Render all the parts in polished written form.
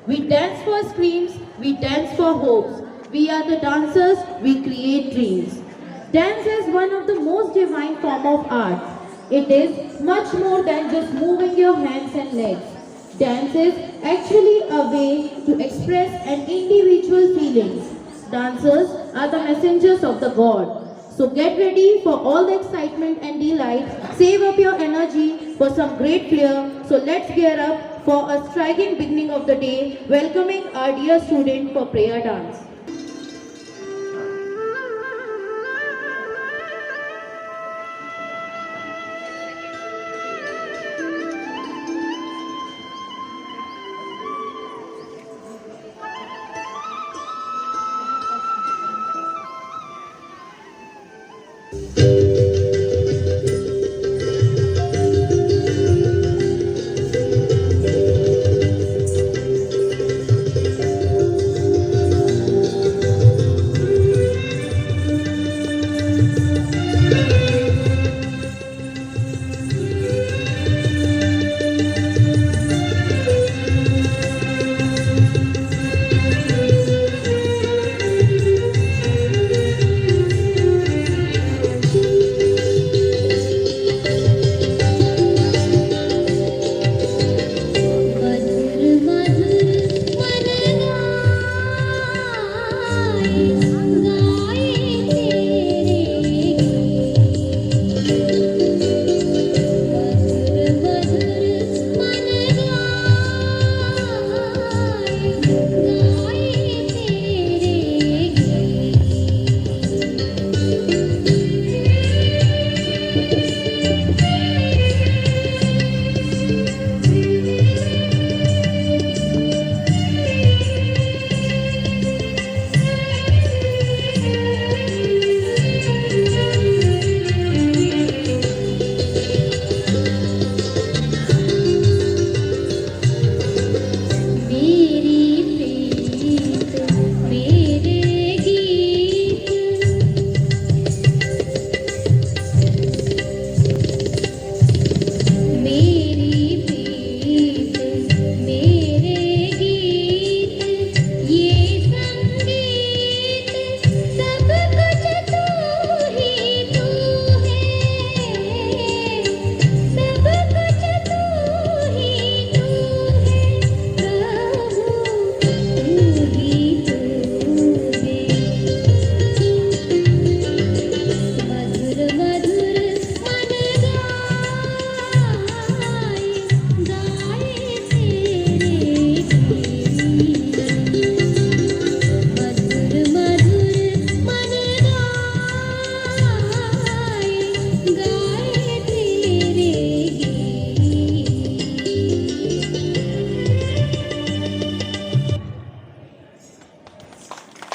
We dance for screams, we dance for hopes. We are the dancers, we create dreams. Dance is one of the most divine form of art. It is much more than just moving your hands and legs. Dance is actually a way to express an individual feelings. Dancers are the messengers of the God. So get ready for all the excitement and delight. Save up your energy for some great flair. So let's gear up for a striking beginning of the day, welcoming our dear student for prayer dance.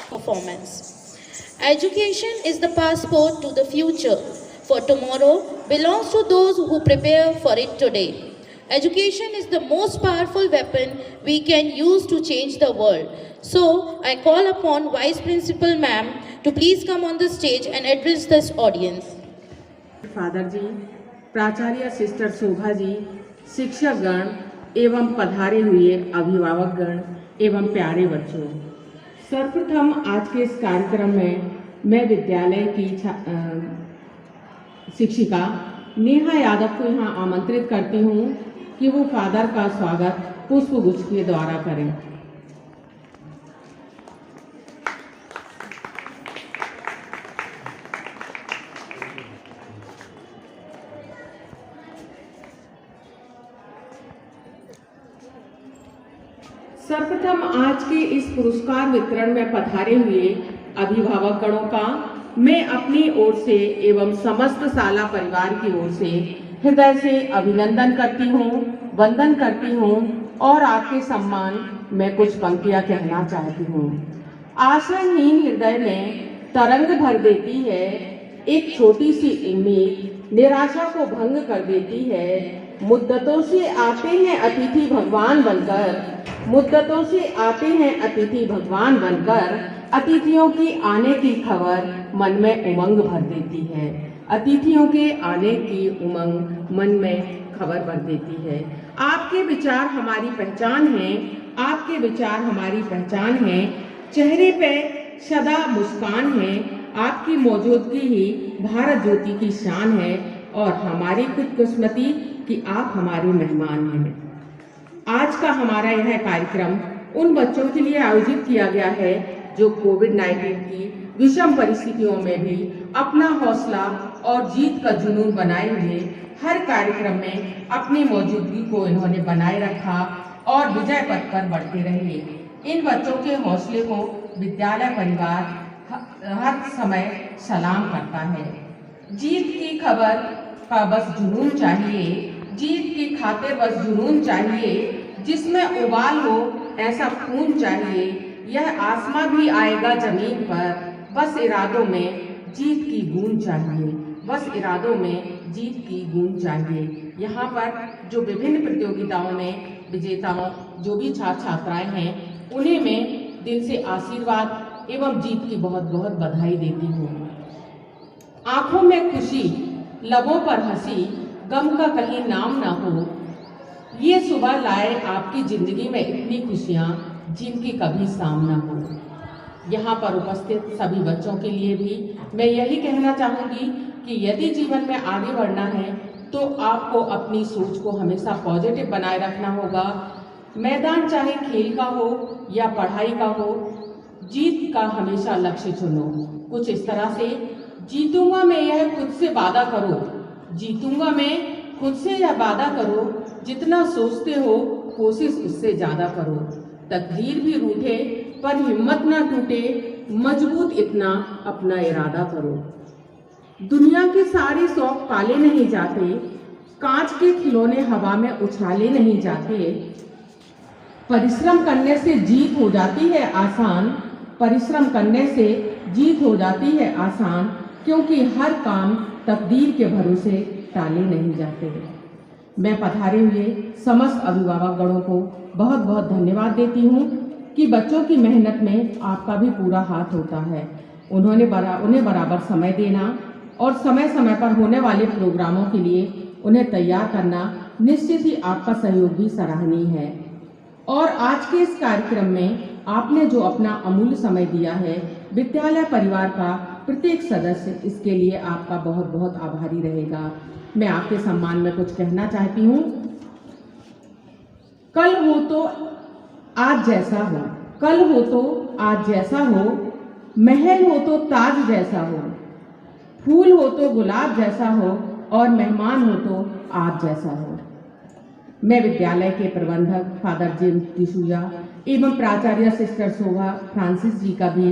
Performance. Education is the passport to the future, for tomorrow belongs to those who prepare for it today. Education is the most powerful weapon we can use to change the world. So, I call upon Vice Principal Ma'am to please come on the stage and address this audience. Father ji, प्राचार्य sister Shobha ji, शिक्षक गण एवं पधारे हुए अभिभावक गण एवं प्यारे बच्चों, सर्वप्रथम आज के इस कार्यक्रम में मैं विद्यालय की शिक्षिका नेहा यादव को यहाँ आमंत्रित करती हूँ कि वो फादर का स्वागत पुष्पगुच्छ के द्वारा करें। सर्वप्रथम आज के इस पुरस्कार वितरण में पधारे हुए अभिभावक गणों का मैं अपनी ओर से एवं समस्त शाला परिवार की ओर से हृदय से अभिनंदन करती हूँ, वंदन करती हूँ और आपके सम्मान में कुछ पंक्तियाँ कहना चाहती हूँ। आशाहीन हृदय में तरंग भर देती है, एक छोटी सी उम्मीद निराशा को भंग कर देती है। मुद्दतों से आते हैं अतिथि भगवान बनकर, मुद्दतों से आते हैं अतिथि भगवान बनकर, अतिथियों की आने की खबर मन में उमंग भर देती है। अतिथियों के आने की उमंग मन में खबर भर देती है। आपके विचार हमारी पहचान हैं, आपके विचार हमारी पहचान है, चेहरे पे सदा मुस्कान है, आपकी मौजूदगी ही भारत ज्योति की शान है और हमारी खुशकिस्मती कि आप हमारे मेहमान हैं। आज का हमारा यह कार्यक्रम उन बच्चों के लिए आयोजित किया गया है जो कोविड-19 की विषम परिस्थितियों में भी अपना हौसला और जीत का जुनून बनाए हुए हर कार्यक्रम में अपनी मौजूदगी को इन्होंने बनाए रखा और विजय पथ पर बढ़ते रहे। इन बच्चों के हौसले को विद्यालय परिवार हर समय सलाम करता है। जीत की खबर का बस जुनून चाहिए, जीत की खातिर बस जुनून चाहिए, जिसमें उबाल हो ऐसा खून चाहिए, यह आसमां भी आएगा जमीन पर, बस इरादों में जीत की गूंज चाहिए, बस इरादों में जीत की गूंज चाहिए। यहाँ पर जो विभिन्न प्रतियोगिताओं में विजेताओं जो भी छात्र छात्राएं हैं उन्हें मैं दिल से आशीर्वाद एवं जीत की बहुत बहुत बधाई देती हूँ। आंखों में खुशी, लबों पर हंसी, गम का कहीं नाम ना हो, ये सुबह लाए आपकी जिंदगी में इतनी खुशियाँ जिनकी कभी सामना हो। यहाँ पर उपस्थित सभी बच्चों के लिए भी मैं यही कहना चाहूँगी कि यदि जीवन में आगे बढ़ना है तो आपको अपनी सोच को हमेशा पॉजिटिव बनाए रखना होगा। मैदान चाहे खेल का हो या पढ़ाई का हो, जीत का हमेशा लक्ष्य चुनो। कुछ इस तरह से, जीतूंगा मैं यह खुद से वादा करो, जीतूंगा मैं खुद से यह वादा करो, जितना सोचते हो कोशिश उससे ज़्यादा करो। तकदीर भी रूठे पर हिम्मत ना टूटे, मजबूत इतना अपना इरादा करो। दुनिया के सारे शौक पाले नहीं जाते, कांच के खिलौने हवा में उछाले नहीं जाते। परिश्रम करने से जीत हो जाती है आसान, परिश्रम करने से जीत हो जाती है आसान, क्योंकि हर काम तकदीर के भरोसे टाले नहीं जाते। मैं पधारे हुए समस्त अभिभावक गणों को बहुत बहुत धन्यवाद देती हूँ कि बच्चों की मेहनत में आपका भी पूरा हाथ होता है। उन्हें बराबर समय देना और समय समय पर होने वाले प्रोग्रामों के लिए उन्हें तैयार करना निश्चित ही आपका सहयोग भी सराहनीय है। और आज के इस कार्यक्रम में आपने जो अपना अमूल्य समय दिया है, विद्यालय परिवार का प्रत्येक सदस्य इसके लिए आपका बहुत बहुत आभारी रहेगा। मैं आपके सम्मान में कुछ कहना चाहती हूँ। कल हो तो आज जैसा हो, कल हो तो आज जैसा हो, महल हो तो ताज जैसा हो, फूल हो तो गुलाब जैसा हो और मेहमान हो तो आप जैसा हो। मैं विद्यालय के प्रबंधक फादर जेम्स डिसूजा एवं प्राचार्य सिस्टर शोभा फ्रांसिस जी का भी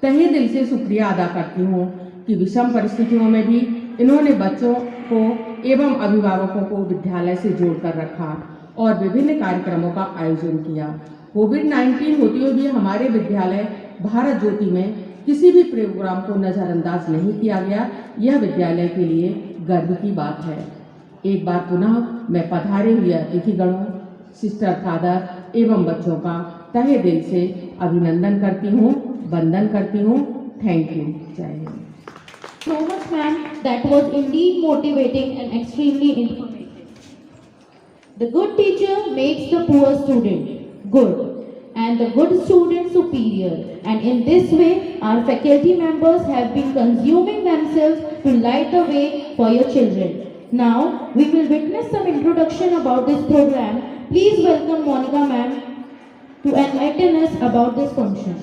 तहे दिल से शुक्रिया अदा करती हूँ कि विषम परिस्थितियों में भी इन्होंने बच्चों को एवं अभिभावकों को विद्यालय से जोड़कर रखा और विभिन्न कार्यक्रमों का आयोजन किया। कोविड-19 होते हुए भी हमारे विद्यालय भारत ज्योति में किसी भी प्रोग्राम को नज़रअंदाज नहीं किया गया। यह विद्यालय के लिए गर्व की बात है। एक बार पुनः मैं पधारे हुए अतिथिगणों, सिस्टर फादर एवं बच्चों का तहे दिल से अभिनंदन करती हूँ, वंदन करती हूँ। Thank you. जय Hind. So much, ma'am. That was indeed motivating and extremely informative. The good teacher makes the poor student good, and the good student superior. And in this way, our faculty members have been consuming themselves to light the way for your children. Now, we will witness some introduction about this program. Please welcome Monica ma'am to enlighten us about this function.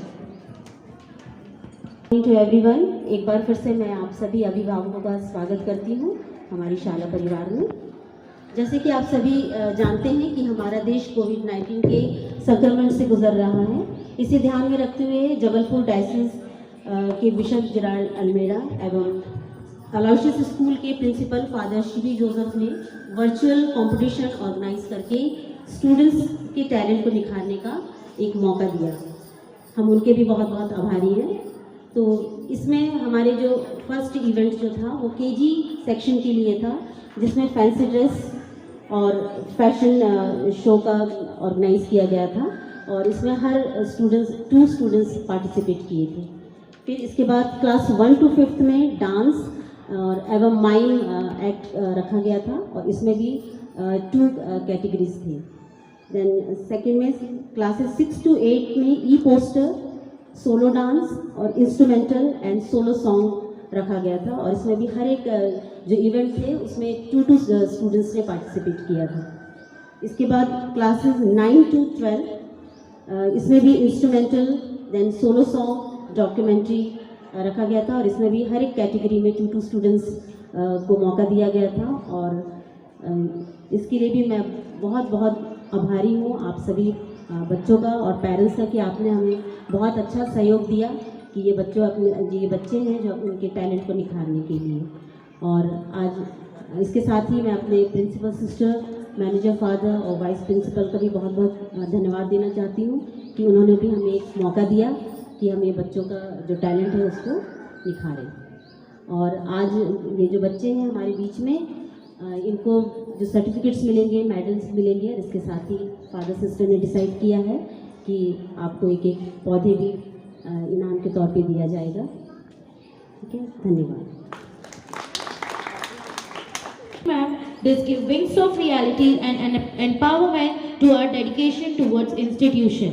To everyone, एक बार फिर से मैं आप सभी अभिभावकों का स्वागत करती हूँ हमारी शाला परिवार में। जैसे कि आप सभी जानते हैं कि हमारा देश कोविड-19 के संक्रमण से गुजर रहा है। इसे ध्यान में रखते हुए जबलपुर डायसिस के बिशप जेराल्ड अल्मेडा एवं अलाउशियस स्कूल के प्रिंसिपल फादर श्री जोसेफ ने वर्चुअल कंपटीशन ऑर्गेनाइज करके स्टूडेंट्स के टैलेंट को निखारने का एक मौका दिया। हम उनके भी बहुत बहुत आभारी हैं। तो इसमें हमारे जो फर्स्ट इवेंट जो था वो केजी सेक्शन के लिए था, जिसमें फैंसी ड्रेस और फैशन शो का ऑर्गेनाइज किया गया था और इसमें हर टू स्टूडेंट्स पार्टिसिपेट किए थे। फिर इसके बाद क्लास 1 to 5 में डांस और एवं माइम एक्ट रखा गया था और इसमें भी 2 कैटेगरीज थे। देन सेकंड में क्लासेस 6 to 8 में ई पोस्टर, सोलो डांस और इंस्ट्रूमेंटल एंड सोलो सॉन्ग रखा गया था। और इसमें भी हर एक जो इवेंट थे उसमें 2 स्टूडेंट्स ने पार्टिसिपेट किया था। इसके बाद क्लासेस 9 to 12 इसमें भी instrumental then solo song documentary रखा गया था। और इसमें भी हर एक कैटेगरी में 2 स्टूडेंट्स को मौका दिया गया था। और इसके लिए भी मैं बहुत बहुत आभारी हूँ आप सभी बच्चों का और पेरेंट्स का कि आपने हमें बहुत अच्छा सहयोग दिया कि ये बच्चे हैं जो उनके टैलेंट को निखारने के लिए। और आज इसके साथ ही मैं अपने प्रिंसिपल सिस्टर, मैनेजर फादर और वाइस प्रिंसिपल का भी बहुत बहुत धन्यवाद देना चाहती हूँ कि उन्होंने भी हमें एक मौका दिया कि हम ये बच्चों का जो टैलेंट है उसको निखारें। और आज ये जो बच्चे हैं हमारे बीच में इनको जो सर्टिफिकेट्स मिलेंगे, मेडल्स मिलेंगे। और इसके साथ ही फादर सिस्टर ने डिसाइड किया है कि आपको एक एक पौधे भी इनाम के तौर पे दिया जाएगा। ठीक है, धन्यवाद। Ma'am, this gives wings of reality and empowerment to our dedication towards institution.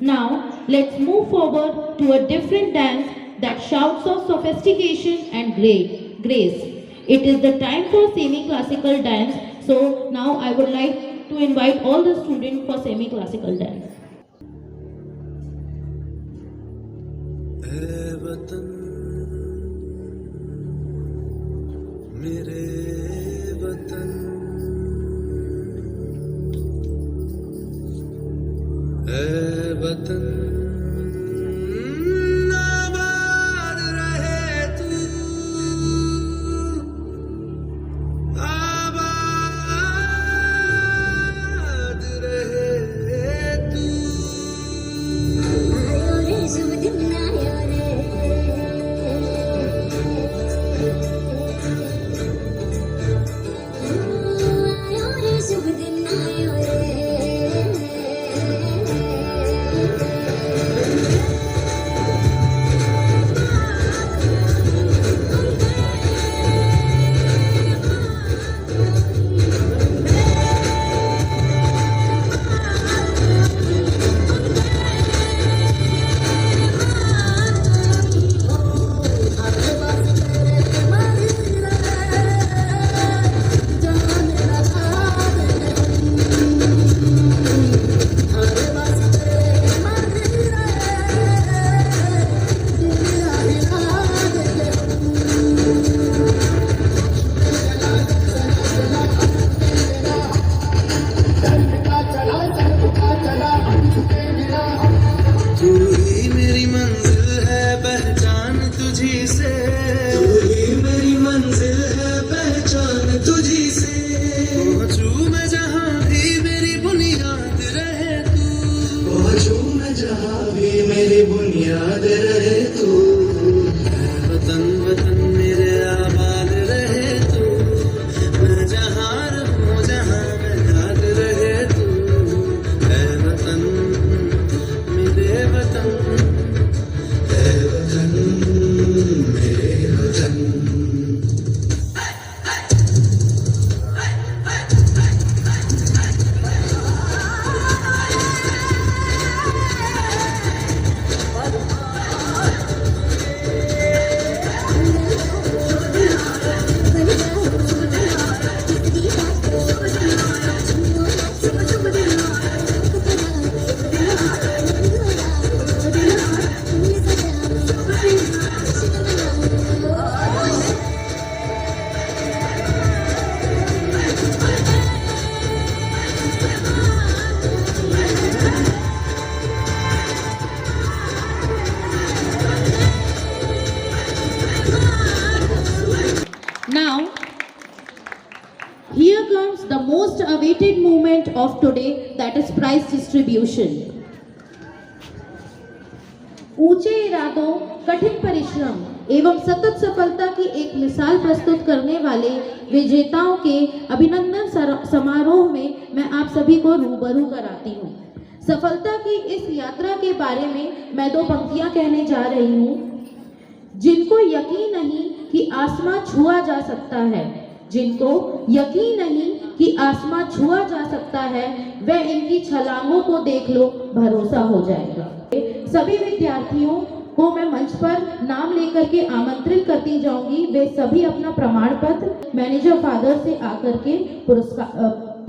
Now, let's move forward to a different dance that shouts of sophistication and grace. It is the time for semi-classical dance. So now I would like to invite all the students for semi-classical dance. ऐ वतन मेरे वतन, ऐ वतन आबाद रहे तू, आबाद रहे तू। मेरी बुनियाद रहे तू, वतन वतन मेरे आबाद रहे तू, मैं जहाँ रहूँ जहाँ मैं याद रहे तू, ऐ वतन मेरे वतन, ऐ वतन मेरे वतन। Now, here comes the most awaited moment of today, that is prize distribution. ऊंचे इरादों, कठिन परिश्रम एवं सतत सफलता की एक मिसाल प्रस्तुत करने वाले विजेताओं के अभिनंदन समारोह में मैं आप सभी को रूबरू कराती हूँ। सफलता की इस यात्रा के बारे में मैं दो पंक्तियां कहने जा रही हूँ। जिनको यकीन नहीं कि आसमां छुआ जा सकता है, जिनको यकीन नहीं कि आसमां छुआ जा सकता है, वह इनकी छलांगों को देख लो, भरोसा हो जाएगा। सभी विद्यार्थियों को मैं मंच पर नाम लेकर के आमंत्रित करती जाऊंगी। वे सभी अपना प्रमाण पत्र मैनेजर फादर से आकर के पुरस्कार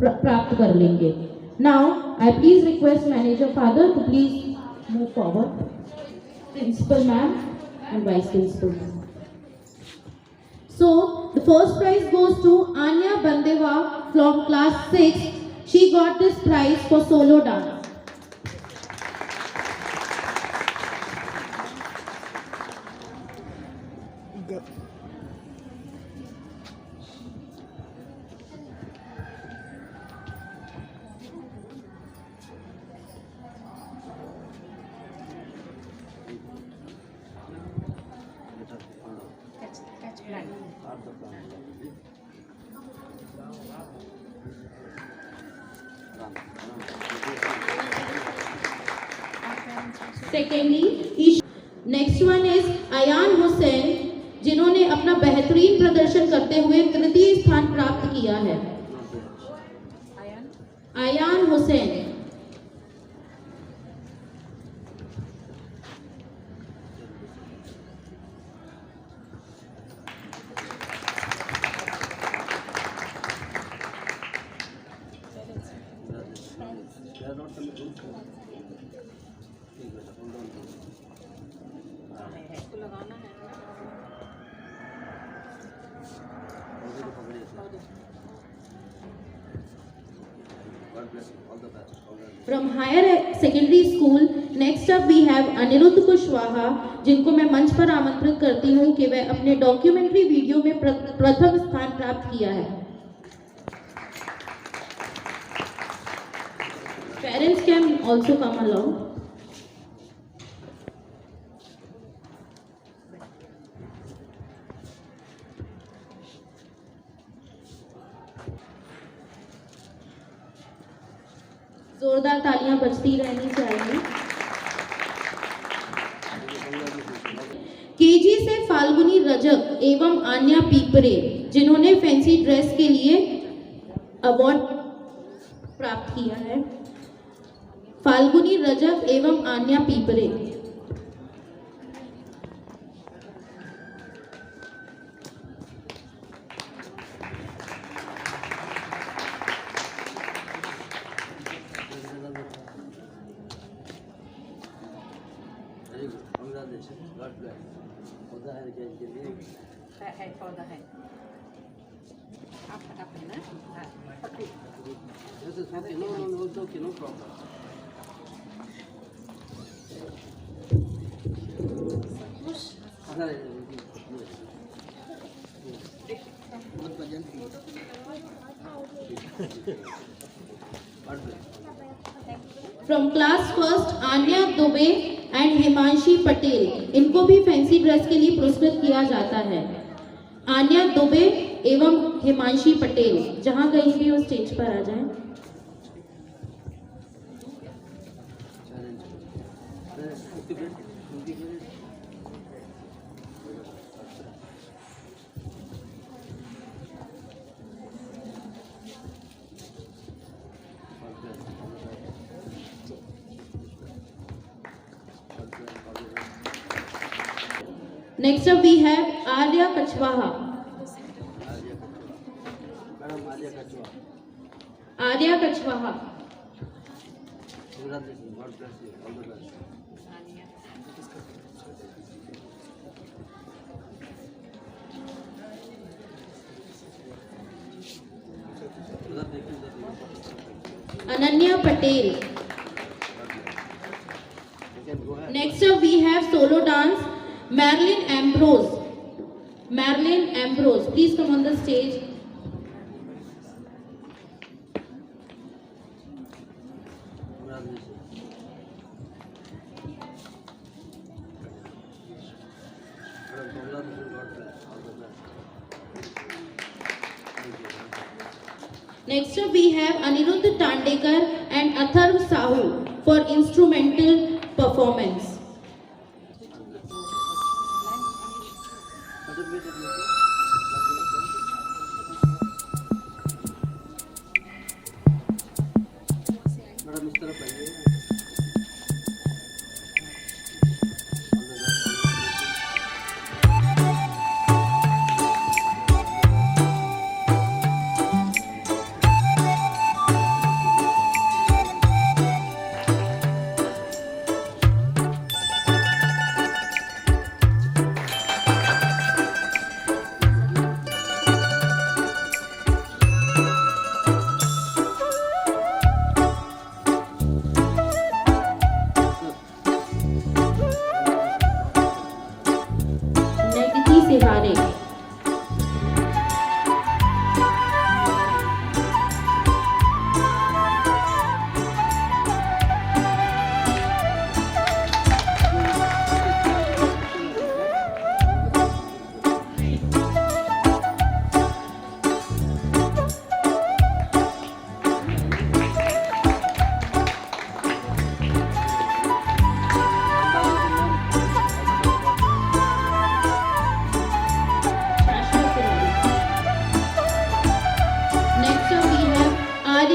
प्राप्त कर लेंगे। Now I please request manager father to please move forward, principal ma'am and vice principal. So the first prize goes to Anya Bandeva from class 6. She got this prize for solo dance. Secondly, next one is Ayan Hussain, जिन्होंने अपना बेहतरीन प्रदर्शन करते हुए तृतीय स्थान प्राप्त किया है। Ayan Hussain. From higher secondary school, next up we have Aniruddh Kushwaha, जिनको मैं मंच पर आमंत्रित करती हूँ कि वह अपने डॉक्यूमेंट्री वीडियो में प्रथम स्थान प्राप्त किया है। Parents can also come along. जोरदार तालियां बजती रहनी चाहिए। केजी से फाल्गुनी रजक एवं आन्या पीपरे, जिन्होंने फैंसी ड्रेस के लिए अवार्ड प्राप्त किया है। फाल्गुनी रजक एवं आन्या पीपरे। पौधा है आप फटाफट ना पकड़ी This is okay. No, it's okay. No problem. From class first Anya Dubey and Himanshi Patel, इनको भी फैंसी ड्रेस के लिए पुरस्कृत किया जाता है। आन्या दुबे एवं हिमांशी पटेल, जहां कहीं भी वो स्टेज पर आ जाएं। Next up we have Arya Kachwaha. Arya Kachwaha. Ananya Patel. Next up we have solo dance Marilyn Ambrose. Marilyn Ambrose, please come on the stage. Next up we have Aniruddh Tandekar and Atharv Sahu for instrumental performance.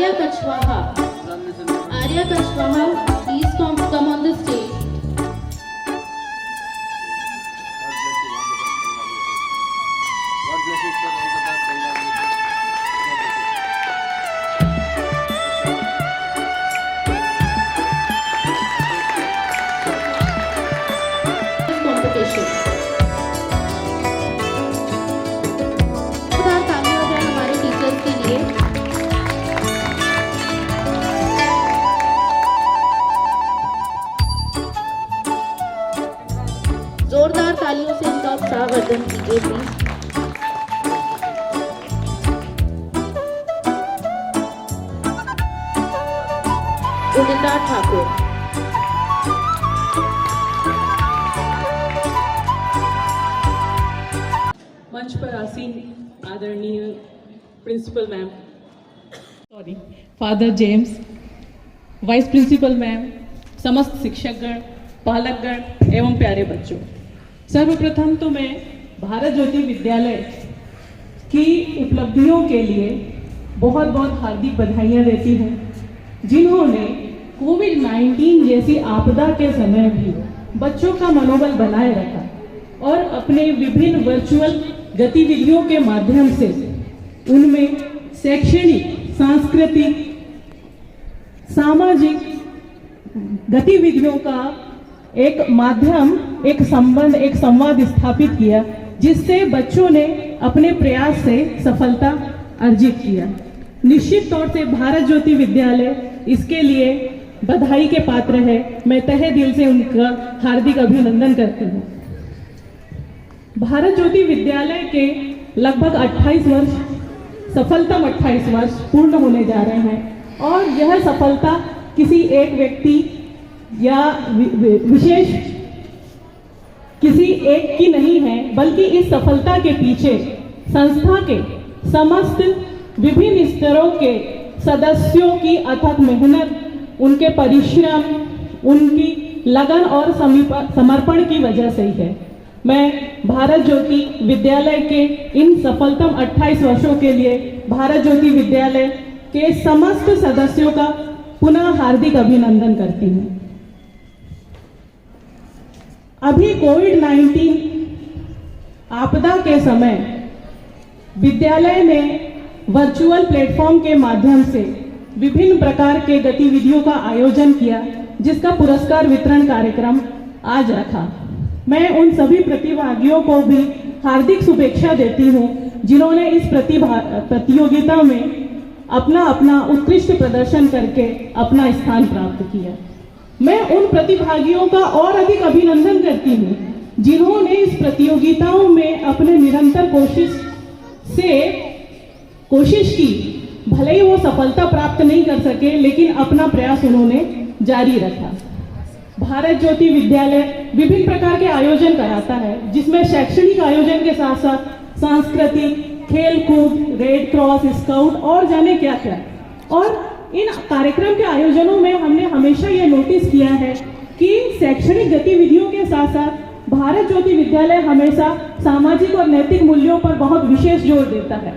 Arya Kachwaha. Arya Kachwaha, please come on the stage. God bless you, sir. All the best. Competition. जोरदार ताली हो जाए हमारे teachers के लिए। जोरदार तालियों से इनका उत्साहवर्धन कीजिए प्लीज। उदिता ठाकुर। मंच पर आसीन आदरणीय principal ma'am, father James, vice principal ma'am, समस्त शिक्षकगण, पालकगण एवं प्यारे बच्चों, सर्वप्रथम तो मैं भारत ज्योति विद्यालय की उपलब्धियों के लिए बहुत बहुत हार्दिक बधाइयाँ देती हूँ, जिन्होंने कोविड-19 जैसी आपदा के समय भी बच्चों का मनोबल बनाए रखा और अपने विभिन्न वर्चुअल गतिविधियों के माध्यम से उनमें शैक्षणिक, सांस्कृतिक, सामाजिक गतिविधियों का एक माध्यम, एक संबंध, एक संवाद स्थापित किया, जिससे बच्चों ने अपने प्रयास से सफलता अर्जित किया। निश्चित तौर से भारत ज्योति विद्यालय इसके लिए बधाई के पात्र है। मैं तहे दिल से उनका हार्दिक अभिनंदन करती हूँ। भारत ज्योति विद्यालय के लगभग 28 वर्ष, सफलतम 28 वर्ष पूर्ण होने जा रहे हैं और यह सफलता किसी एक व्यक्ति या विशेष किसी एक की नहीं है, बल्कि इस सफलता के पीछे संस्था के समस्त विभिन्न स्तरों के सदस्यों की अथक मेहनत, उनके परिश्रम, उनकी लगन और समर्पण की वजह से ही है। मैं भारत ज्योति विद्यालय के इन सफलतम 28 वर्षों के लिए भारत ज्योति विद्यालय के समस्त सदस्यों का पुनः हार्दिक अभिनंदन करती हूँ। अभी कोविड-19 आपदा के समय विद्यालय ने वर्चुअल प्लेटफॉर्म के माध्यम से विभिन्न प्रकार के गतिविधियों का आयोजन किया, जिसका पुरस्कार वितरण कार्यक्रम आज रखा। मैं उन सभी प्रतिभागियों को भी हार्दिक शुभेच्छा देती हूँ, जिन्होंने इस प्रतियोगिता में अपना अपना उत्कृष्ट प्रदर्शन करके अपना स्थान प्राप्त किया। मैं उन प्रतिभागियों का और अधिक अभिनंदन करती हूँ, जिन्होंने इस प्रतियोगिताओं में अपने निरंतर कोशिश की। भले ही वो सफलता प्राप्त नहीं कर सके, लेकिन अपना प्रयास उन्होंने जारी रखा। भारत ज्योति विद्यालय विभिन्न प्रकार के आयोजन कराता है, जिसमें शैक्षणिक आयोजन के साथ साथ सांस्कृतिक, खेलकूद, रेड क्रॉस, स्काउट और जाने क्या क्या। और इन कार्यक्रम के आयोजनों में हमने हमेशा ये नोटिस किया है कि शैक्षणिक गतिविधियों के साथ साथ भारत ज्योति विद्यालय हमेशा सामाजिक और नैतिक मूल्यों पर बहुत विशेष जोर देता है।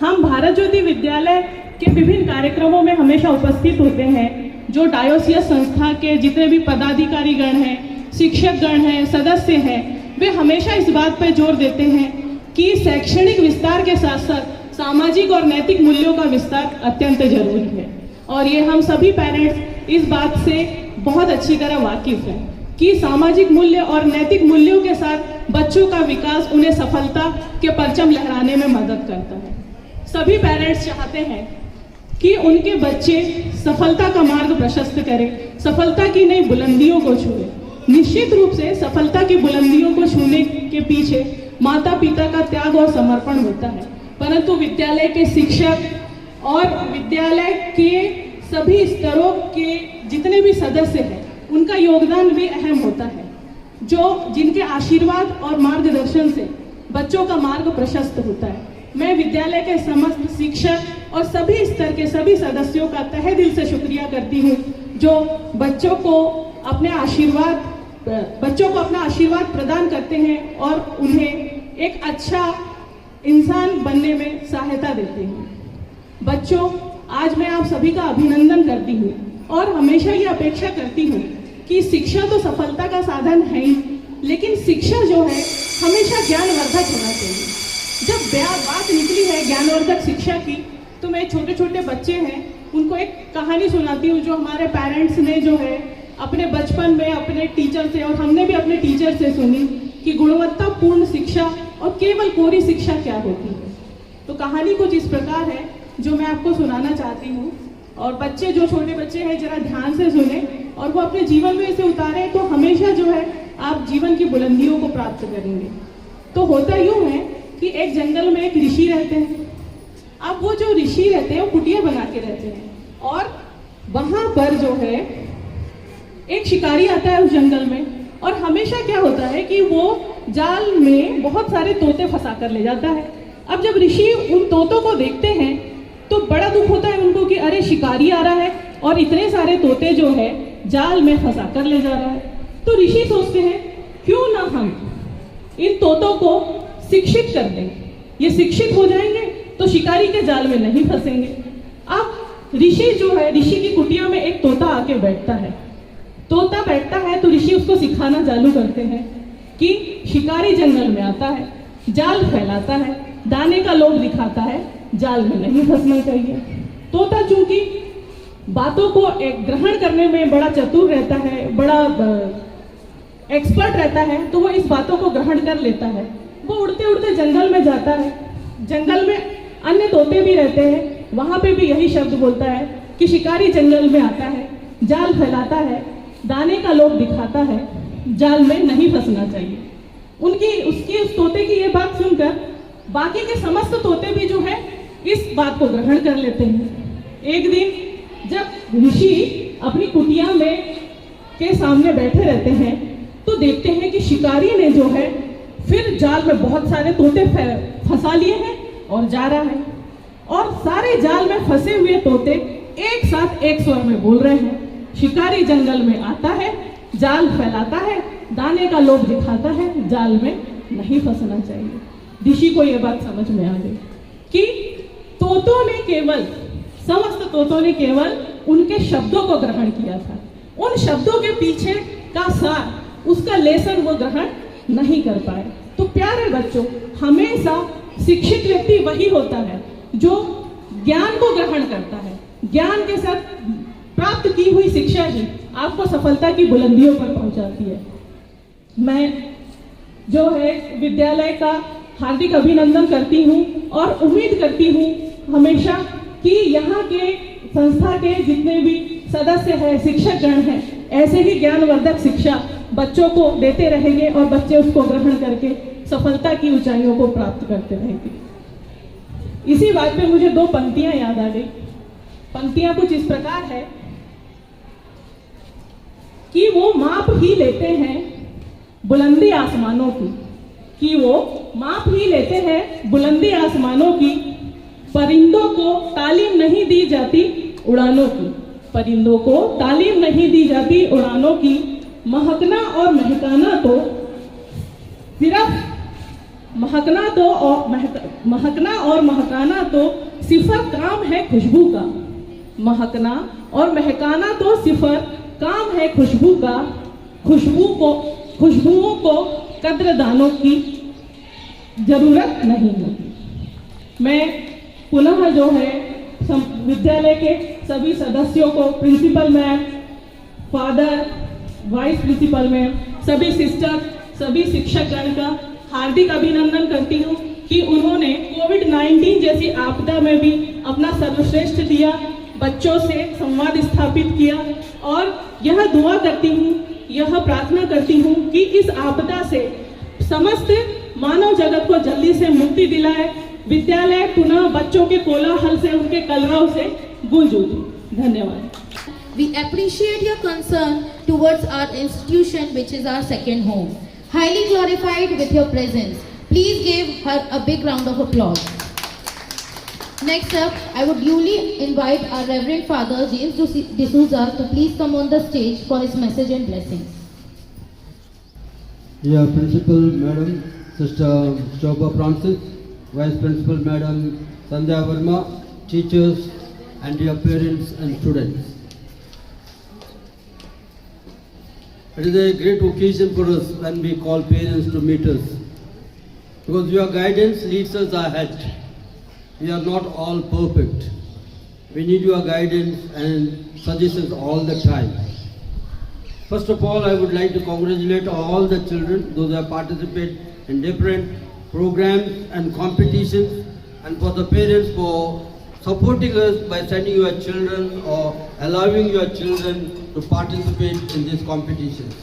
हम भारत ज्योति विद्यालय के विभिन्न कार्यक्रमों में हमेशा उपस्थित होते हैं। जो डायोसियस संस्था के जितने भी पदाधिकारी गण हैं, शिक्षक गण हैं, सदस्य हैं, वे हमेशा इस बात पर जोर देते हैं कि शैक्षणिक विस्तार के साथ साथ सामाजिक और नैतिक मूल्यों का विस्तार अत्यंत जरूरी है। और ये हम सभी पेरेंट्स इस बात से बहुत अच्छी तरह वाकिफ हैं कि सामाजिक मूल्य और नैतिक मूल्यों के साथ बच्चों का विकास उन्हें सफलता के परचम लहराने में मदद करता है। सभी पेरेंट्स चाहते हैं कि उनके बच्चे सफलता का मार्ग प्रशस्त करें, सफलता की नई बुलंदियों को छुए। निश्चित रूप से सफलता की बुलंदियों को छूने के पीछे माता पिता का त्याग और समर्पण होता है, परंतु विद्यालय के शिक्षक और विद्यालय के सभी स्तरों के जितने भी सदस्य हैं, उनका योगदान भी अहम होता है, जिनके आशीर्वाद और मार्गदर्शन से बच्चों का मार्ग प्रशस्त होता है। मैं विद्यालय के समस्त शिक्षक और सभी स्तर के सभी सदस्यों का तहे दिल से शुक्रिया करती हूँ, जो बच्चों को अपना आशीर्वाद प्रदान करते हैं और उन्हें एक अच्छा इंसान बनने में सहायता देते हैं। बच्चों, आज मैं आप सभी का अभिनंदन करती हूँ और हमेशा ये अपेक्षा करती हूँ कि शिक्षा तो सफलता का साधन है ही, लेकिन शिक्षा जो है हमेशा ज्ञानवर्धक होना चाहिए। जब बात निकली है ज्ञानवर्धक शिक्षा की, तो मैं छोटे छोटे बच्चे हैं उनको एक कहानी सुनाती हूँ जो हमारे पेरेंट्स ने जो है अपने बचपन में अपने टीचर से, और हमने भी अपने टीचर से सुनी कि गुणवत्तापूर्ण शिक्षा और केवल कोरी शिक्षा क्या होती है। तो कहानी कुछ इस प्रकार है जो मैं आपको सुनाना चाहती हूँ, और बच्चे जो छोटे बच्चे हैं जरा ध्यान से सुने और वो अपने जीवन में इसे उतारें, तो हमेशा जो है आप जीवन की बुलंदियों को प्राप्त करेंगे। तो होता यूँ है कि एक जंगल में एक ऋषि रहते हैं। अब वो जो ऋषि रहते हैं वो कुटिया बना के रहते हैं, और वहाँ पर जो है एक शिकारी आता है उस जंगल में, और हमेशा क्या होता है कि वो जाल में बहुत सारे तोते फंसा कर ले जाता है। अब जब ऋषि उन तोतों को देखते हैं तो बड़ा दुख होता है उनको कि अरे शिकारी आ रहा है और इतने सारे तोते जो है जाल में फंसा कर ले जा रहा है। तो ऋषि सोचते हैं क्यों ना हम इन तोतों को शिक्षित कर दें, ये शिक्षित हो जाएंगे तो शिकारी के जाल में नहीं फंसेंगे। अब ऋषि जो है, ऋषि की कुटिया में एक तोता आके बैठता है। तोता बैठता है तो ऋषि उसको सिखाना चालू करते हैं कि शिकारी जंगल में आता है, जाल फैलाता है, दाने का लोभ दिखाता है, जाल में नहीं फंसना चाहिए। तोता चूंकि बातों को एक ग्रहण करने में बड़ा चतुर रहता है, बड़ा एक्सपर्ट रहता है, तो वो इस बातों को ग्रहण कर लेता है। वो उड़ते उड़ते जंगल में जाता है। जंगल में अन्य तोते भी रहते हैं, वहां पे भी यही शब्द बोलता है कि शिकारी जंगल में आता है, जाल फैलाता है, दाने का लोभ दिखाता है, जाल में नहीं फंसना चाहिए। उस तोते की ये बात सुनकर बाकी के समस्त तोते भी जो है इस बात को ग्रहण कर लेते हैं। एक दिन जब ऋषि अपनी कुटिया में के सामने बैठे रहते हैं तो देखते हैं कि शिकारी ने जो है फिर जाल में बहुत सारे तोते फंसा लिए हैं और जा रहा है, और सारे जाल में फंसे हुए तोते एक साथ एक स्वर में बोल रहे हैं, शिकारी जंगल में आता है, जाल फैलाता है, दाने का लोभ दिखाता है, जाल में नहीं फंसना चाहिए। ऋषि को यह बात समझ में आ गई कि समस्त तोतों ने केवल उनके शब्दों को ग्रहण किया था, उन शब्दों के पीछे का सार, उसका लेसन वो ग्रहण नहीं कर पाए। तो प्यारे बच्चों, हमेशा शिक्षित व्यक्ति वही होता है जो ज्ञान को ग्रहण करता है। ज्ञान के साथ प्राप्त की हुई शिक्षा ही आपको सफलता की बुलंदियों पर पहुंचाती है। मैं जो है विद्यालय का हार्दिक अभिनंदन करती हूँ और उम्मीद करती हूँ हमेशा कि यहाँ के संस्था के जितने भी सदस्य हैं, शिक्षकगण हैं, ऐसे ही ज्ञानवर्धक शिक्षा बच्चों को देते रहेंगे और बच्चे उसको ग्रहण करके सफलता की ऊंचाइयों को प्राप्त करते रहेंगे। इसी बात पे मुझे दो पंक्तियां याद आ गई। पंक्तियां कुछ इस प्रकार है कि वो माप ही लेते हैं बुलंदी आसमानों की, कि वो माप ही लेते हैं बुलंदी आसमानों की, परिंदों को तालीम नहीं दी जाती उड़ानों की, परिंदों को तालीम नहीं दी जाती उड़ानों की, महकना और महकाना तो सिर्फ महकना और महकाना तो सिर्फ काम है खुशबू का, महकना और महकाना तो सिर्फ काम है खुशबू का, खुशबुओं को कद्रदानों की जरूरत नहीं होती। मैं पुनः जो है विद्यालय के सभी सदस्यों को, principal ma'am, father, vice principal ma'am, सभी सिस्टर, सभी शिक्षकगण का हार्दिक अभिनंदन करती हूँ कि उन्होंने कोविड-19 जैसी आपदा में भी अपना सर्वश्रेष्ठ दिया, बच्चों से संवाद स्थापित किया, और यह दुआ करती हूँ, यह प्रार्थना करती हूँ कि इस आपदा से समस्त मानव जगत को जल्दी से मुक्ति दिलाए, विद्यालय पुनः बच्चों के कोलाहल से, उनके कलरव से गूंज उठे। धन्यवाद। We appreciate your concern towards our institution, which is our second home. Highly glorified with your presence. Please give her a big round of applause. Next up, I would duly invite our Reverend Father James D'Souza to please come on the stage for his message and blessings. Yeah, Principal Madam, Sister Shobha Francis, Vice Principal Madam Sandhya Verma, teachers, and dear parents and students. It is a great occasion for us when we call parents to meet us, because your guidance leads us ahead. We are not all perfect. We need your guidance and suggestions all the time. First of all, I would like to congratulate all the children, those who participate in different programs and competitions, and for the parents for supporting us by sending your children or allowing your children to participate in these competitions.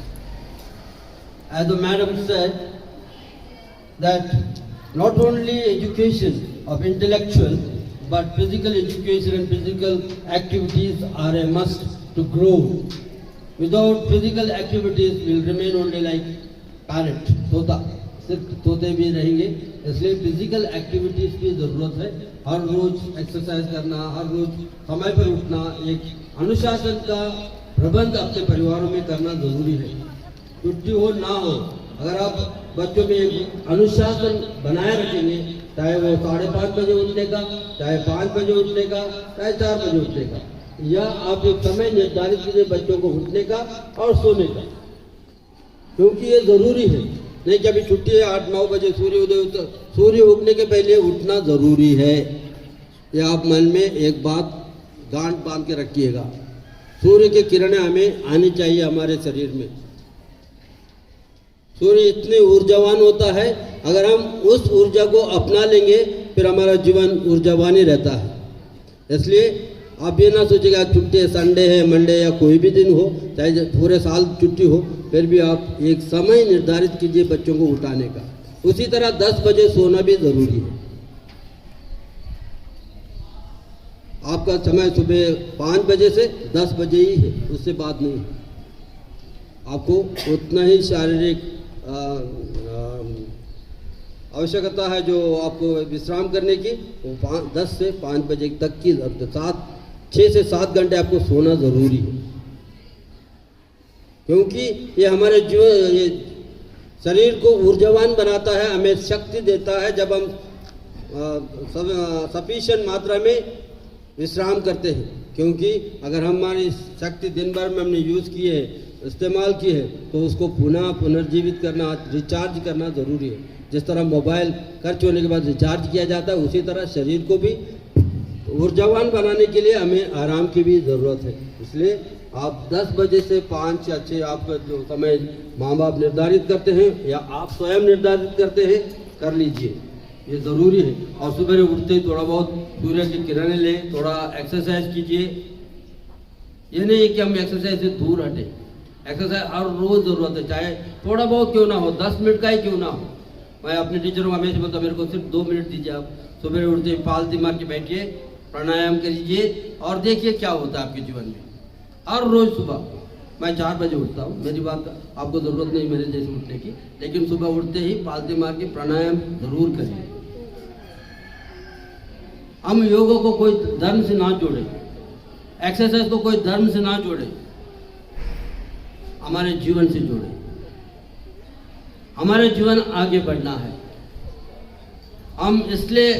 As the madam said, that not only education of intellectual, but physical education and physical activities are a must to grow. Without physical activities, we will remain only like parrot, तोता, सिर्फ तोते भी रहेंगे. इसलिए physical activities की जरूरत है. हर रोज exercise करना, हर रोज समय पर उठना, एक अनुशासन का प्रबंध अपने परिवारों में करना जरूरी है. छुट्टी हो ना हो, अगर आप बच्चों में एक अनुशासन बनाए रखेंगे, चाहे वो 5:30 बजे उठने का, चाहे 5 बजे उठने का, चाहे 4 बजे उठने का, या आप एक समय निर्धारित कीजिए बच्चों को उठने का और सोने का, क्योंकि ये जरूरी है. नहीं कि अभी छुट्टी है 8-9 बजे सूर्य उगने के पहले उठना जरूरी है. ये आप मन में एक बात गांठ बांध के रखिएगा. सूर्य की किरणें हमें आनी चाहिए हमारे शरीर में. सूर्य इतने ऊर्जावान होता है, अगर हम उस ऊर्जा को अपना लेंगे फिर हमारा जीवन ऊर्जावान ही रहता है. इसलिए आप ये ना सोचिएगा छुट्टी है, संडे है, मंडे या कोई भी दिन हो, चाहे पूरे साल छुट्टी हो, फिर भी आप एक समय निर्धारित कीजिए बच्चों को उठाने का. उसी तरह 10 बजे सोना भी जरूरी है. आपका समय सुबह 5 बजे से 10 बजे ही है, उससे बात नहीं है. आपको उतना ही शारीरिक आवश्यकता है जो आपको विश्राम करने की, वो 10 से 5 बजे तक की जरूरत है. 6 से 7 घंटे आपको सोना जरूरी है, क्योंकि ये हमारे जीवन, ये शरीर को ऊर्जावान बनाता है, हमें शक्ति देता है. जब हम सफिशिएंट मात्रा में विश्राम करते हैं, क्योंकि अगर हमारी शक्ति दिन भर में हमने यूज़ की है, इस्तेमाल की है, तो उसको पुनर्जीवित करना, रिचार्ज करना ज़रूरी है. जिस तरह मोबाइल खर्च होने के बाद रिचार्ज किया जाता है, उसी तरह शरीर को भी ऊर्जावान बनाने के लिए हमें आराम की भी ज़रूरत है. इसलिए आप 10 बजे से 5 या 6 आपका जो समय माँ बाप निर्धारित करते हैं या आप स्वयं निर्धारित करते हैं, कर लीजिए, ये ज़रूरी है. और सुबह उठते ही थोड़ा बहुत सूर्य की किरणें लें, थोड़ा एक्सरसाइज कीजिए. ये नहीं कि हम एक्सरसाइज से दूर हटें, एक्सरसाइज हर रोज़ ज़रूरत है, चाहे थोड़ा बहुत क्यों ना हो, 10 मिनट का ही क्यों ना हो. मैं अपने टीचर को हमेशा बोलता हूँ, मेरे को सिर्फ 2 मिनट दीजिए. आप सुबह उठते ही पालती मार के बैठिए, प्राणायाम करिए और देखिए क्या होता है आपके जीवन में. हर रोज़ सुबह मैं 4 बजे उठता हूँ, मेरी बात आपको ज़रूरत नहीं मेरे जैसे उठने की, लेकिन सुबह उठते ही पालती मार के प्राणायाम ज़रूर करिए. हम योगा को कोई धर्म से ना जोड़े, एक्सरसाइज को कोई धर्म से ना जोड़े, हमारे जीवन से जोड़े. हमारे जीवन आगे बढ़ना है. हम इसलिए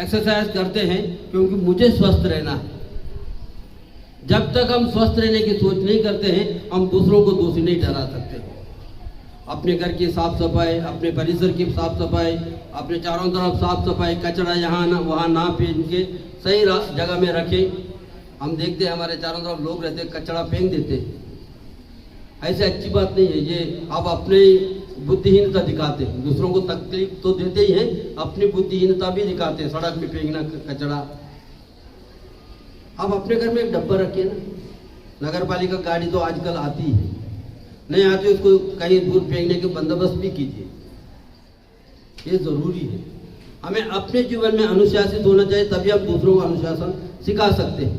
एक्सरसाइज करते हैं क्योंकि मुझे स्वस्थ रहना है. जब तक हम स्वस्थ रहने की सोच नहीं करते हैं, हम दूसरों को दोषी नहीं ठहरा सकते. अपने घर की साफ सफाई, अपने परिसर की साफ सफाई, अपने चारों तरफ साफ सफाई, कचरा यहाँ ना वहाँ ना फेंक के सही जगह में रखें. हम देखते हैं हमारे चारों तरफ लोग रहते हैं, कचरा फेंक देते हैं. ऐसे अच्छी बात नहीं है. ये आप अपनी बुद्धिहीनता दिखाते हैं. दूसरों को तकलीफ तो देते ही हैं, अपनी बुद्धिहीनता भी दिखाते हैं. सड़क पे फेंकना कचरा. आप अपने घर में एक डब्बा रखिए ना. नगर पालिका गाड़ी तो आजकल आती है, नहीं आती उसको कहीं दूर फेंकने के बंदोबस्त भी कीजिए. ये जरूरी है. हमें अपने जीवन में अनुशासित होना चाहिए, तभी हम दूसरों को अनुशासन सिखा सकते हैं.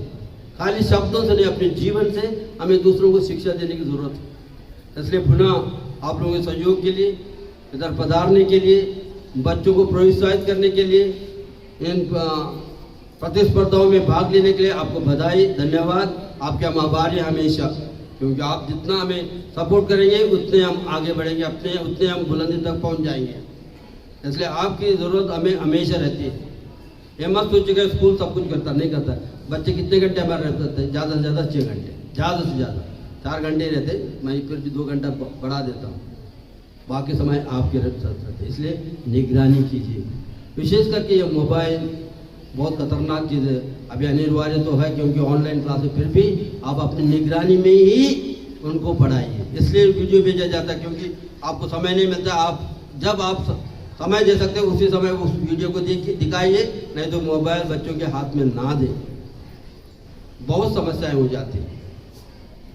खाली शब्दों से नहीं, अपने जीवन से हमें दूसरों को शिक्षा देने की जरूरत है. इसलिए पुनः आप लोगों के सहयोग के लिए, इधर पधारने के लिए, बच्चों को प्रोत्साहित करने के लिए, इन प्रतिस्पर्धाओं में भाग लेने के लिए आपको बधाई, धन्यवाद. आपके हम आभारी हमेशा, क्योंकि आप जितना हमें सपोर्ट करेंगे उतने हम आगे बढ़ेंगे, उतने हम बुलंदी तक पहुंच जाएंगे. इसलिए आपकी ज़रूरत हमें हमेशा रहती है. ये मत सोचिएगा स्कूल सब कुछ करता, नहीं करता। बच्चे कितने घंटे हमारे रहते हैं? ज़्यादा से ज़्यादा 6 घंटे, ज़्यादा से ज़्यादा 4 घंटे रहते, मैं फिर भी 2 घंटा बढ़ा देता हूँ, बाकी समय आपके साथ रहते। इसलिए निगरानी कीजिए, विशेष करके ये मोबाइल बहुत खतरनाक चीज़ है। अभी अनिवार्य तो है क्योंकि ऑनलाइन क्लास है, फिर भी आप अपनी निगरानी में ही उनको पढ़ाइए। इसलिए वीडियो भेजा जाता है क्योंकि आपको समय नहीं मिलता। आप जब आप समय दे सकते हो उसी समय उस वीडियो को दिखाइए, नहीं तो मोबाइल बच्चों के हाथ में ना दें। बहुत समस्याएं हो जाती,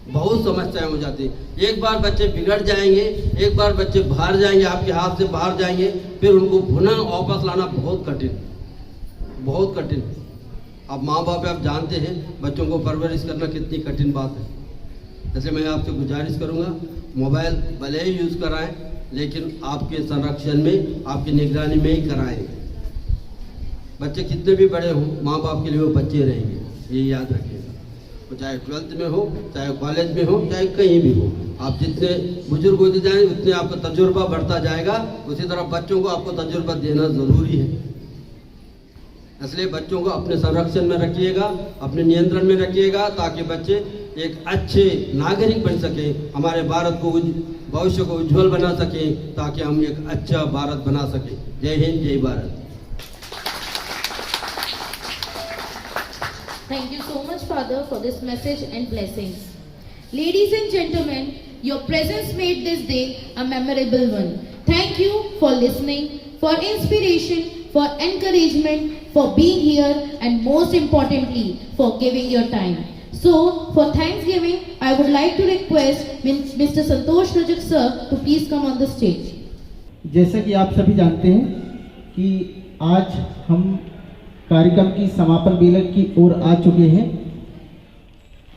बहुत समस्याएं हो जाती। एक बार बच्चे बिगड़ जाएंगे, एक बार बच्चे बाहर जाएंगे, आपके हाथ से बाहर जाएंगे, फिर उनको पुनः वापस लाना बहुत कठिन, बहुत कठिन। अब माँ बाप आप जानते हैं बच्चों को परवरिश करना कितनी कठिन बात है। जैसे मैं आपसे गुजारिश करूँगा, मोबाइल भले ही यूज़ कराएं, लेकिन आपके संरक्षण में, आपकी निगरानी में ही कराएं। बच्चे कितने भी बड़े हों, माँ बाप के लिए वो बच्चे रहेंगे, ये याद रखिएगा। तो चाहे 12th में हो, चाहे कॉलेज में हो, चाहे कहीं भी हो, आप जितने बुजुर्ग होते जाएंगे उतने आपका तजुर्बा बढ़ता जाएगा। उसी तरह बच्चों को आपको तजुर्बा देना ज़रूरी है। इसलिए बच्चों को अपने संरक्षण में रखिएगा, अपने नियंत्रण में रखिएगा, ताकि बच्चे एक अच्छे नागरिक बन सके, हमारे भारत को भविष्य को उज्जवल बना सके, ताकि हम एक अच्छा भारत बना सके। जय हिंद, जय Bharat. Thank you so much, Father, for this message and blessings. Ladies and gentlemen, your presence made this day a memorable one. Thank you for listening, for inspiration, for encouragement, for being here, and most importantly, for giving your time. So, for Thanksgiving, I would like to request Mr. Santosh Rajak sir to please come on the stage. जैसा कि आप सभी जानते हैं कि आज हम कार्यक्रम की समापन बेला की ओर आ चुके हैं,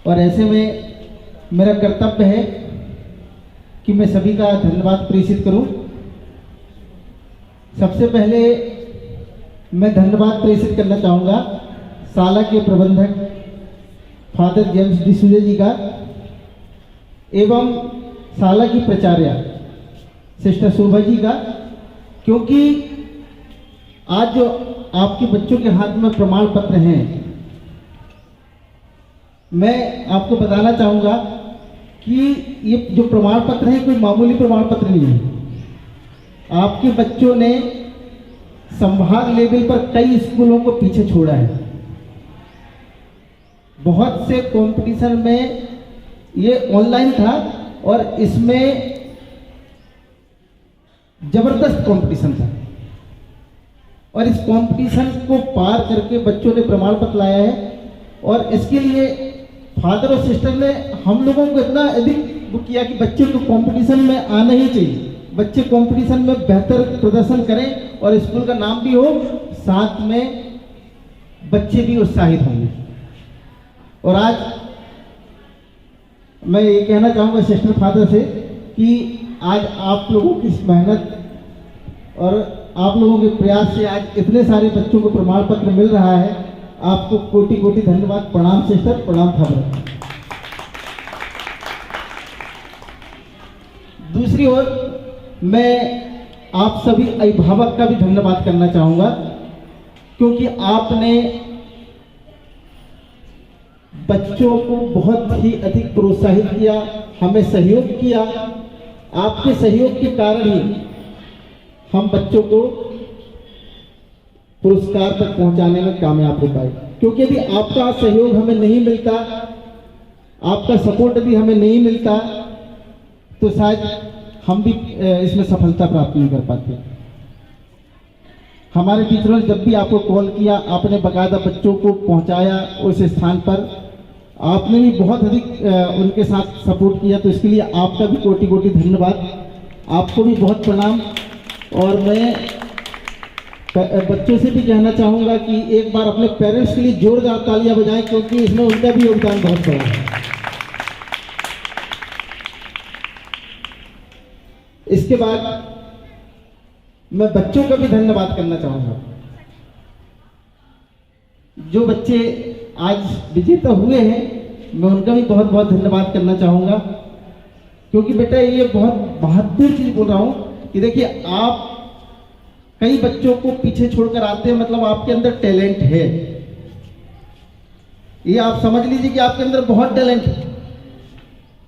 और ऐसे में मेरा कर्तव्य है कि मैं सभी का धन्यवाद प्रेषित करूं। सबसे पहले मैं धन्यवाद प्रेषित करना चाहूँगा शाला के प्रबंधक फादर जेम्स डिसूजा जी का, एवं शाला की प्राचार्य सिस्टर शोभा जी का, क्योंकि आज जो आपके बच्चों के हाथ में प्रमाण पत्र हैं, मैं आपको बताना चाहूँगा कि ये जो प्रमाण पत्र है कोई मामूली प्रमाण पत्र नहीं है। आपके बच्चों ने संभाग लेवल पर कई स्कूलों को पीछे छोड़ा है। बहुत से कंपटीशन में ये ऑनलाइन था और इसमें जबरदस्त कंपटीशन था, और इस कंपटीशन को पार करके बच्चों ने प्रमाण पत्र लाया है। और इसके लिए फादर और सिस्टर ने हम लोगों को इतना अधिक वो किया कि बच्चे को कंपटीशन में आना ही चाहिए, बच्चे कंपटीशन में बेहतर प्रदर्शन करें और स्कूल का नाम भी हो, साथ में बच्चे भी उत्साहित होंगे। और आज मैं ये कहना चाहूँगा सिस्टर फादर से कि आज आप लोगों की मेहनत और आप लोगों के प्रयास से आज इतने सारे बच्चों को प्रमाण पत्र मिल रहा है। आपको कोटि कोटि धन्यवाद। प्रणाम सिस्टर, प्रणाम फादर। दूसरी ओर मैं आप सभी अभिभावक का भी धन्यवाद करना चाहूँगा, क्योंकि आपने बच्चों को बहुत ही अधिक प्रोत्साहित किया, हमें सहयोग किया। आपके सहयोग के कारण ही हम बच्चों को पुरस्कार तक पहुंचाने में कामयाब हो पाए, क्योंकि यदि आपका सहयोग हमें नहीं मिलता, आपका सपोर्ट यदि हमें नहीं मिलता, तो शायद हम भी इसमें सफलता प्राप्त नहीं कर पाते। हमारे टीचरों ने जब भी आपको कॉल किया, आपने बाकायदा बच्चों को पहुंचाया उस स्थान पर, आपने भी बहुत अधिक उनके साथ सपोर्ट किया, तो इसके लिए आपका भी कोटि कोटि धन्यवाद। आपको भी बहुत प्रणाम। और मैं बच्चों से भी कहना चाहूँगा कि एक बार अपने पेरेंट्स के लिए जोरदार तालियां बजाएं, क्योंकि इसमें उनका भी योगदान बहुत बड़ा है। इसके बाद मैं बच्चों का भी धन्यवाद करना चाहूँगा। जो बच्चे आज विजेता हुए हैं, मैं उनका भी बहुत बहुत धन्यवाद करना चाहूँगा, क्योंकि बेटा ये बहुत बहादुर चीज़ बोल रहा हूँ कि देखिए, आप कई बच्चों को पीछे छोड़कर आते हैं, मतलब आपके अंदर टैलेंट है, ये आप समझ लीजिए कि आपके अंदर बहुत टैलेंट है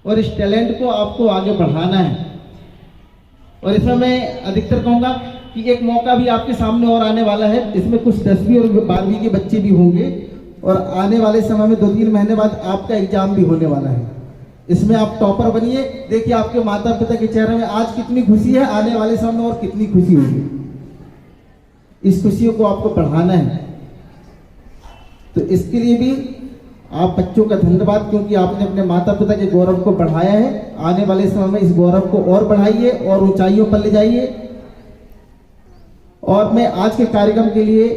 और इस टैलेंट को आपको आगे बढ़ाना है। और इसमें मैं अधिकतर कहूँगा कि एक मौका भी आपके सामने और आने वाला है, इसमें कुछ 10वीं और 12वीं के बच्चे भी होंगे और आने वाले समय में 2-3 महीने बाद आपका एग्जाम भी होने वाला है। इसमें आप टॉपर बनिए, देखिए आपके माता पिता के चेहरे में आज कितनी खुशी है, आने वाले समय में और कितनी खुशी होगी। इस खुशियों को आपको बढ़ाना है, तो इसके लिए भी आप बच्चों का धन्यवाद, क्योंकि आपने अपने माता पिता के गौरव को बढ़ाया है। आने वाले समय में इस गौरव को और बढ़ाइए और ऊंचाइयों पर ले जाइए। और मैं आज के कार्यक्रम के लिए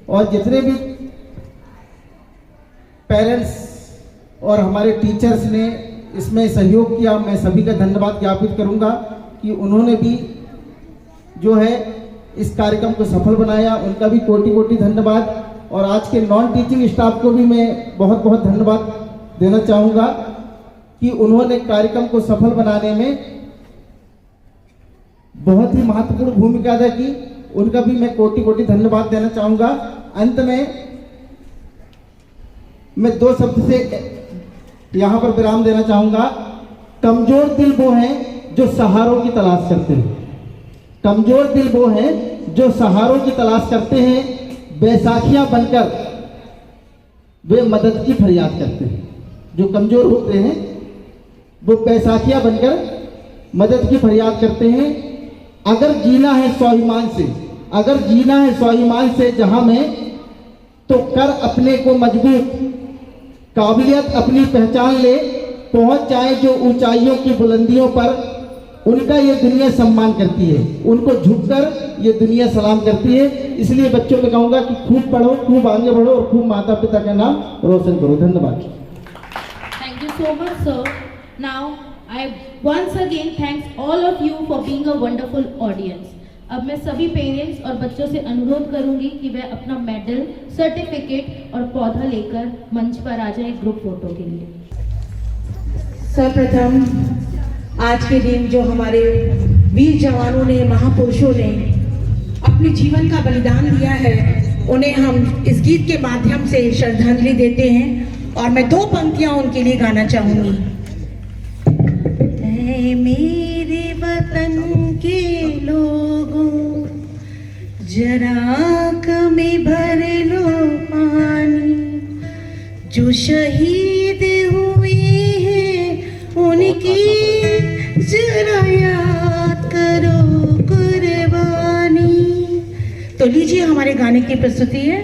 और जितने भी पेरेंट्स और हमारे टीचर्स ने इसमें सहयोग किया, मैं सभी का धन्यवाद ज्ञापित करूंगा कि उन्होंने भी जो है इस कार्यक्रम को सफल बनाया, उनका भी कोटि कोटि धन्यवाद। और आज के नॉन टीचिंग स्टाफ को भी मैं बहुत बहुत धन्यवाद देना चाहूँगा कि उन्होंने कार्यक्रम को सफल बनाने में बहुत ही महत्वपूर्ण भूमिका अदा की, उनका भी मैं कोटि कोटि धन्यवाद देना चाहूँगा। अंत में मैं 2 शब्द से यहाँ पर विराम देना चाहूँगा। कमजोर दिल वो हैं जो सहारों की तलाश करते हैं, कमजोर दिल वो हैं जो सहारों की तलाश करते हैं, बैसाखियां बनकर वे मदद की फरियाद करते हैं। जो कमजोर होते हैं वो बैसाखियां बनकर मदद की फरियाद करते हैं। अगर जीना है स्वाभिमान से, अगर जीना है स्वाभिमान से जहां में, तो कर अपने को मजबूत, काबिलियत अपनी पहचान ले, पहुंच जाए जो ऊंचाइयों की बुलंदियों पर, उनका ये दुनिया सम्मान करती है, उनको झुककर ये दुनिया सलाम करती है। इसलिए बच्चों को कहूँगा कि खूब पढ़ो, खूब आगे बढ़ो और खूब माता पिता का नाम रोशन करो। धन्यवाद। Thank you so much, sir. Now, I once again thanks all of you for being a wonderful audience. अब मैं सभी पेरेंट्स और बच्चों से अनुरोध करूंगी कि वे अपना मेडल, सर्टिफिकेट और पौधा लेकर मंच पर आ जाए ग्रुप फोटो के लिए। सर्वप्रथम आज के दिन जो हमारे वीर जवानों ने, महापुरुषों ने अपने जीवन का बलिदान दिया है, उन्हें हम इस गीत के माध्यम से श्रद्धांजलि देते हैं। और मैं 2 पंक्तियां उनके लिए गाना चाहूंगी। ऐ मेरे वतन के लोगों, जरा कमी भर लो पानी, जो शहीद हुए हैं उनकी जरा याद करो कुर्बानी। तो लीजिए हमारे गाने की प्रस्तुति है।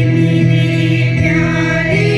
मेरे प्यारे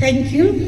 Thank you.